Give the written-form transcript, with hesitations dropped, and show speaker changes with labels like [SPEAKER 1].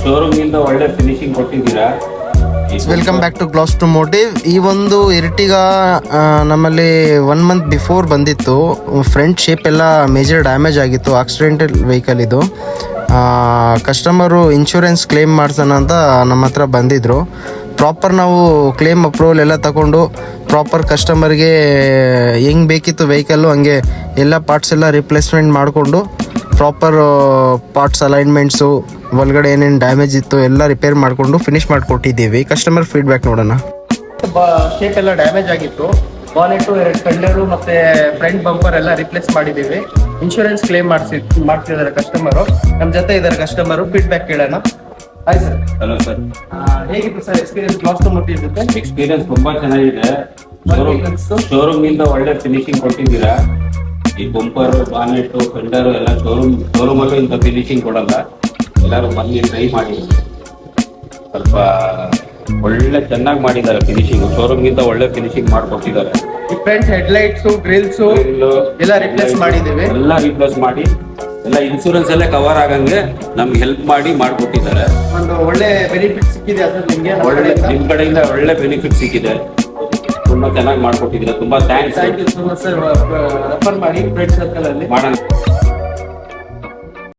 [SPEAKER 1] Showroom ಇಂದ ಒಳ್ಳೆ finishing ಕೊಟ್ಟಿದ್ದೀರಾ.
[SPEAKER 2] Welcome back to glass to motive. ಈ ಒಂದು ಎರ್ಟಿಗಾ ನಮ್ಮಲ್ಲಿ 1 ಮಂತ್ ಬಿಫೋರ್ ಬಂದಿತ್ತು. ಫ್ರಂಟ್ ಶೇಪ್ ಎಲ್ಲ ಮೇಜರ್ ಡ್ಯಾಮೇಜ್ ಆಗಿತ್ತು. ಆಕ್ಸಿಡೆಂಟಲ್ ವೆಹಿಕಲ್ ಇದು. ಕಸ್ಟಮರು ಇನ್ಶೂರೆನ್ಸ್ ಕ್ಲೇಮ್ ಮಾಡ್ಸೋಣ ಅಂತ ನಮ್ಮ ಹತ್ರ ಬಂದಿದ್ದರು. ಪ್ರಾಪರ್ ನಾವು ಕ್ಲೇಮ್ ಅಪ್ರೂವಲ್ ಎಲ್ಲ ತಗೊಂಡು ಪ್ರಾಪರ್ ಕಸ್ಟಮರ್ಗೆ ಹೆಂಗೆ ಬೇಕಿತ್ತು ವೆಹಿಕಲ್ಲು ಹಂಗೆ ಎಲ್ಲ ಪಾರ್ಟ್ಸ್ ಎಲ್ಲ ರಿಪ್ಲೇಸ್ಮೆಂಟ್ ಮಾಡಿಕೊಂಡು ಪ್ರಾಪರ್ ಪಾರ್ಟ್ಸ್ ಅಲೈನ್ಮೆಂಟ್ಸು ಒಳಗಡೆ ಏನೇನು ಡ್ಯಾಮೇಜ್ ಇತ್ತು ಎಲ್ಲ ರಿಪೇರ್ ಮಾಡಿಕೊಂಡು ಫಿನಿಶ್ ಮಾಡಿಕೊಟ್ಟಿದ್ದೀವಿ. ಕಸ್ಟಮರ್ ಫೀಡ್ಬ್ಯಾಕ್ ನೋಡೋಣ.
[SPEAKER 3] ಶೇಪ್ ಎಲ್ಲ ಡ್ಯಾಮೇಜ್ ಆಗಿತ್ತು. ಬಾನೆಟು 2 ಫೆಂಡರು ಮತ್ತೆ ಫ್ರಂಟ್ ಬಂಪರ್ ಎಲ್ಲ ರಿಪ್ಲೇಸ್ ಮಾಡಿದ್ದೀವಿ. ಇನ್ಶೂರೆನ್ಸ್ ಕ್ಲೇಮ್ ಮಾಡ್ತಿದ್ದಾರೆ ಕಸ್ಟಮರು. ನಮ್ಮ ಜೊತೆ ಇದ್ದಾರೆ ಕಸ್ಟಮರು. ಫೀಡ್ಬ್ಯಾಕ್ ಕೇಳೋಣ. Hi sir.
[SPEAKER 1] Hello sir.
[SPEAKER 3] ಹೇಗಿತ್ತು sir experience glass to motive ಜೊತೆ?
[SPEAKER 1] ಎಕ್ಸ್ಪೀರಿಯನ್ಸ್ ತುಂಬಾ ಚೆನ್ನಾಗಿದೆ. ಶೋರೂಮ್ ಇಂದ ಒಳ್ಳೆ ಫಿನಿಶಿಂಗ್ ಕೊಟ್ಟಿದ್ದೀರಾ. ಈ ಬಂಪರ್, ಬಾನೆಟ್, ಫೆಂಡರ್ ಎಲ್ಲ ಶೋರೂಮ್ ಅಲ್ಲೂ ಇಂಥ ಫಿನಿಶಿಂಗ್ ಕೊಡಲ್ಲ. ಎಲ್ಲರೂ ಬಂದು ಟ್ರೈ ಮಾಡಿ. ಸ್ವಲ್ಪ ಒಳ್ಳೆ ಚೆನ್ನಾಗಿ ಮಾಡಿದ್ದಾರೆ ಫಿನಿಶಿಂಗ್. ಶೋರೂಮ್ ಗಿಂತ ಒಳ್ಳೆ ಫಿನಿಶಿಂಗ್ ಮಾಡಿಕೊಟ್ಟಿದ್ದಾರೆ.
[SPEAKER 3] ಫ್ರಂಟ್ ಹೆಡ್ಲೈಟ್ಸು, ಗ್ರಿಲ್ಸು ಎಲ್ಲ ರಿಪ್ಲೇಸ್ ಮಾಡಿದ್ದೀವಿ.
[SPEAKER 1] ಎಲ್ಲ ರಿಪ್ಲೇಸ್ ಮಾಡಿ ಎಲ್ಲ ಇನ್ಶೂರೆನ್ಸ್ ಎಲ್ಲ ಕವರ್ ಆಗಂಗೆ ನಮ್ಗೆ ಹೆಲ್ಪ್ ಮಾಡಿ ಮಾಡಿಕೊಟ್ಟಿದ್ದಾರೆ.
[SPEAKER 3] ಒಂದು ಒಳ್ಳೆ ಬೆನಿಫಿಟ್ ಸಿಕ್ಕಿದೆ ಅದು ನಿಮಗೆ.
[SPEAKER 1] ನಿಮ್ಮ ಕಡೆಯಿಂದ ಒಳ್ಳೆ ಬೆನಿಫಿಟ್ ಸಿಕ್ಕಿದೆ. ತುಂಬಾ ಚೆನ್ನಾಗಿ ಮಾಡಿಕೊಟ್ಟಿದ್ದೀರಾ. ತುಂಬಾ thanks.
[SPEAKER 3] Thank you so much sir. Refer ಮಾಡಿ ಫ್ರೆಂಡ್ ಸರ್ಕಲ್ ಅಲ್ಲಿ
[SPEAKER 1] ಮಾಡೋಣ.